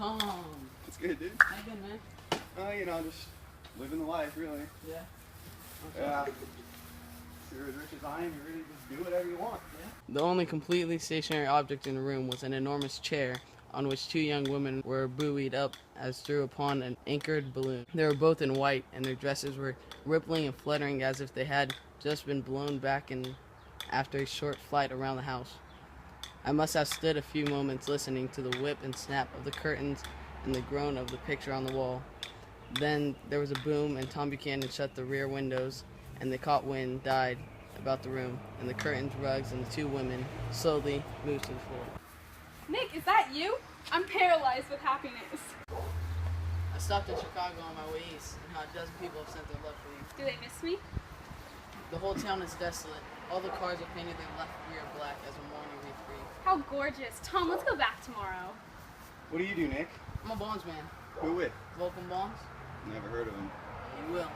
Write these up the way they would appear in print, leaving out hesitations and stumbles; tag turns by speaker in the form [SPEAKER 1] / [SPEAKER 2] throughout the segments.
[SPEAKER 1] Tom.
[SPEAKER 2] It's good, dude.
[SPEAKER 1] How you doing, man?
[SPEAKER 2] You know, just living the life, really.
[SPEAKER 1] Yeah.
[SPEAKER 2] Yeah. If you're as rich as I am, you really just do whatever you want.
[SPEAKER 1] Yeah. The only completely stationary object in the room was an enormous chair on which two young women were buoyed up as through upon an anchored balloon. They were both in white, and their dresses were rippling and fluttering as if they had just been blown back after a short flight around the house. I must have stood a few moments listening to the whip and snap of the curtains and the groan of the picture on the wall. Then there was a boom, and Tom Buchanan shut the rear windows, and the caught wind died about the room, and the curtains, rugs, and the two women slowly moved to the floor.
[SPEAKER 3] Nick, is that you? I'm paralyzed with happiness.
[SPEAKER 1] I stopped in Chicago on my way east, and how a dozen people have sent their love for you.
[SPEAKER 3] Do they miss me?
[SPEAKER 1] The whole town is desolate. All the cars are painted their left rear black as a mourning wreath for you.
[SPEAKER 3] How gorgeous. Tom, let's go back tomorrow.
[SPEAKER 2] What do you do, Nick?
[SPEAKER 1] I'm a bondsman.
[SPEAKER 2] Who with?
[SPEAKER 1] Vulcan Bonds?
[SPEAKER 2] Never heard of him.
[SPEAKER 1] You will.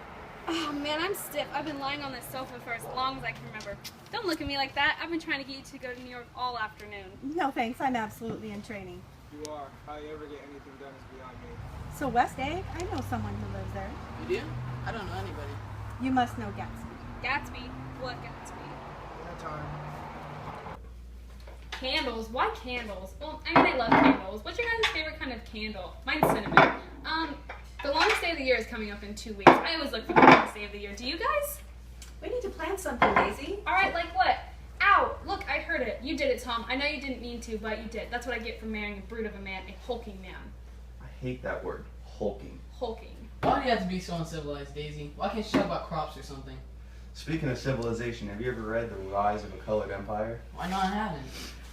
[SPEAKER 3] Oh man, I'm stiff. I've been lying on this sofa for as long as I can remember. Don't look at me like that. I've been trying to get you to go to New York all afternoon.
[SPEAKER 4] No thanks, I'm absolutely in training.
[SPEAKER 5] You are. How you ever get anything done is beyond me.
[SPEAKER 4] So West Egg, I know someone who lives there.
[SPEAKER 1] You do? I don't know anybody.
[SPEAKER 4] You must know Gatsby.
[SPEAKER 3] Gatsby? What Gatsby?
[SPEAKER 5] That time.
[SPEAKER 3] Candles? Why candles? Well, I mean, I love candles. What's your guys' favorite kind of candle? Mine's cinnamon. The longest day of the year is coming up in 2 weeks. I always look for the longest day of the year. Do you guys?
[SPEAKER 4] We need to plan something, Daisy.
[SPEAKER 3] Alright, like what? Ow! Look, I heard it. You did it, Tom. I know you didn't mean to, but you did. That's what I get for marrying a brute of a man, a hulking man.
[SPEAKER 2] I hate that word. Hulking.
[SPEAKER 3] Hulking.
[SPEAKER 1] Why do you have to be so uncivilized, Daisy? Why can't you talk about crops or something?
[SPEAKER 2] Speaking of civilization, have you ever read The Rise of a Colored Empire?
[SPEAKER 1] Why not? I haven't.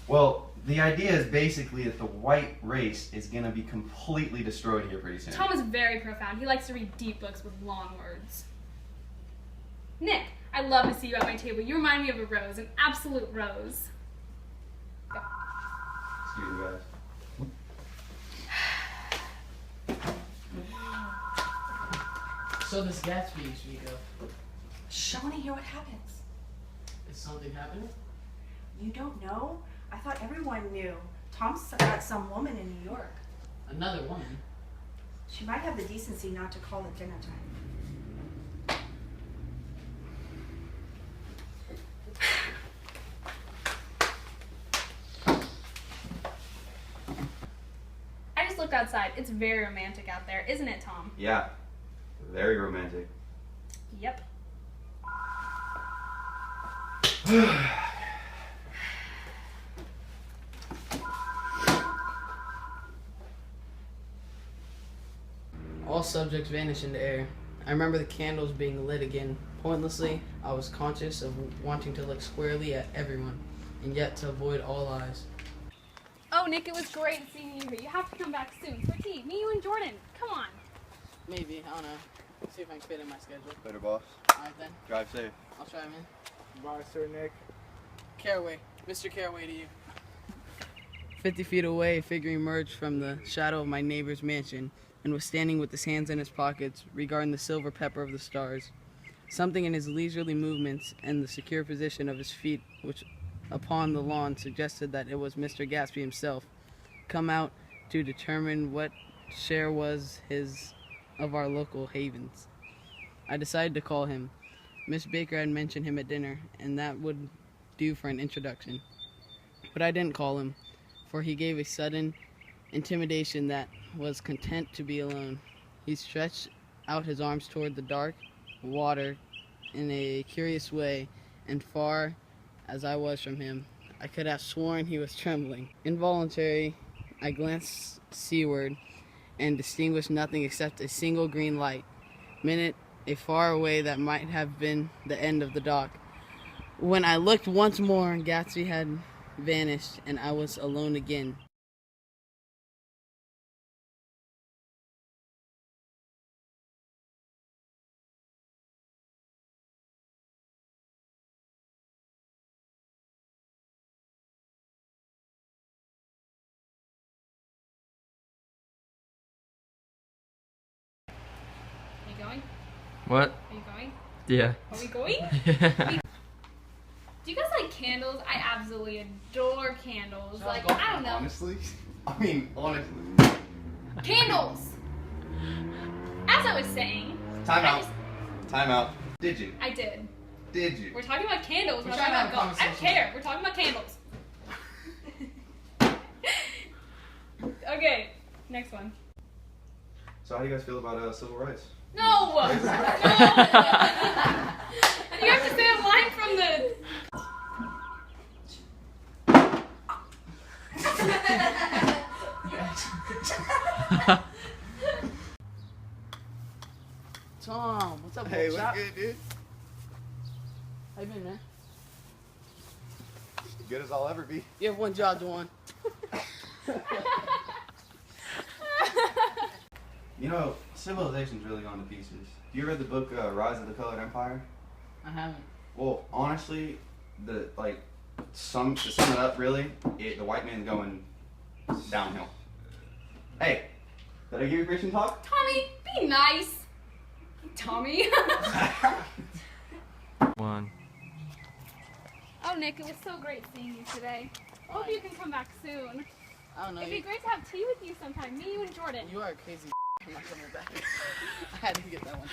[SPEAKER 2] Well, the idea is basically that the white race is going to be completely destroyed here pretty soon.
[SPEAKER 3] Tom is very profound. He likes to read deep books with long words. Nick, I love to see you at my table. You remind me of a rose, an absolute rose. Go.
[SPEAKER 2] Excuse me, guys.
[SPEAKER 1] So this Gatsby you speak of,
[SPEAKER 4] Shh, I want to hear what happens.
[SPEAKER 1] is something happening?
[SPEAKER 4] You don't know? I thought everyone knew. Tom's got some woman in New York.
[SPEAKER 1] Another woman?
[SPEAKER 4] She might have the decency not to call at dinner time.
[SPEAKER 3] I just looked outside. It's very romantic out there, isn't it, Tom?
[SPEAKER 2] Yeah. Very romantic.
[SPEAKER 3] Yep.
[SPEAKER 1] All subjects vanished into air. I remember the candles being lit again. Pointlessly, I was conscious of wanting to look squarely at everyone, and yet to avoid all eyes.
[SPEAKER 3] Oh, Nick, it was great seeing you here. You have to come back soon for tea. Me, you, and Jordan. Come on.
[SPEAKER 1] Maybe, I don't know. See if I can fit in my schedule.
[SPEAKER 2] Later, boss.
[SPEAKER 1] Alright then,
[SPEAKER 2] Drive safe.
[SPEAKER 1] I'll try, man.
[SPEAKER 5] Bye, Sir Nick.
[SPEAKER 1] Caraway. Mr. Caraway to you. 50 feet away, a figure emerged from the shadow of my neighbor's mansion and was standing with his hands in his pockets, regarding the silver pepper of the stars. Something in his leisurely movements and the secure position of his feet which upon the lawn suggested that it was Mr. Gatsby himself, come out to determine what share was his of our local havens. I decided to call him. Miss Baker had mentioned him at dinner, and that would do for an introduction. But I didn't call him, for he gave a sudden intimidation that was content to be alone. He stretched out his arms toward the dark water in a curious way, and far as I was from him, I could have sworn he was trembling. Involuntarily, I glanced seaward and distinguished nothing except a single green light, minute a far away that might have been the end of the dock. When I looked once more, Gatsby had vanished, and I was alone again.
[SPEAKER 3] Are you going?
[SPEAKER 6] What?
[SPEAKER 3] Are you going?
[SPEAKER 6] Yeah.
[SPEAKER 3] Are we going? Do you guys like candles? I absolutely adore candles. Like, I don't know.
[SPEAKER 2] Honestly? I mean, honestly.
[SPEAKER 3] Candles! As I was saying,
[SPEAKER 2] Time
[SPEAKER 3] I
[SPEAKER 2] out.
[SPEAKER 3] just-
[SPEAKER 2] Time out. Did you?
[SPEAKER 3] I did.
[SPEAKER 2] Did you?
[SPEAKER 3] We're talking about candles. We're
[SPEAKER 1] We're
[SPEAKER 3] talking
[SPEAKER 1] trying to
[SPEAKER 3] about
[SPEAKER 1] have a
[SPEAKER 3] ghosts. I don't
[SPEAKER 1] conversation.
[SPEAKER 3] care. We're talking about candles. Okay, next one.
[SPEAKER 2] So how do you guys feel about civil rights?
[SPEAKER 3] No! No! You have to say a line from the.
[SPEAKER 1] Tom, what's up,
[SPEAKER 2] Hey,
[SPEAKER 1] book
[SPEAKER 2] what's
[SPEAKER 1] shop?
[SPEAKER 2] good, dude?
[SPEAKER 1] How you been, man?
[SPEAKER 2] Good as I'll ever be.
[SPEAKER 1] You have one job to one.
[SPEAKER 2] You know, civilization's really gone to pieces. You read the book Rise of the Colored Empire?
[SPEAKER 1] I haven't.
[SPEAKER 2] Well, honestly, to sum it up, really, the white man's going downhill. Hey, did I give you Christian talk?
[SPEAKER 3] Tommy, be nice. Tommy.
[SPEAKER 6] One.
[SPEAKER 3] Oh, Nick, it was so great seeing you today. I hope you can come back soon.
[SPEAKER 1] I don't know.
[SPEAKER 3] It'd be great to have tea with you sometime. Me, you, and Jordan.
[SPEAKER 1] You are a crazy. I'm not coming back. I had to get that one.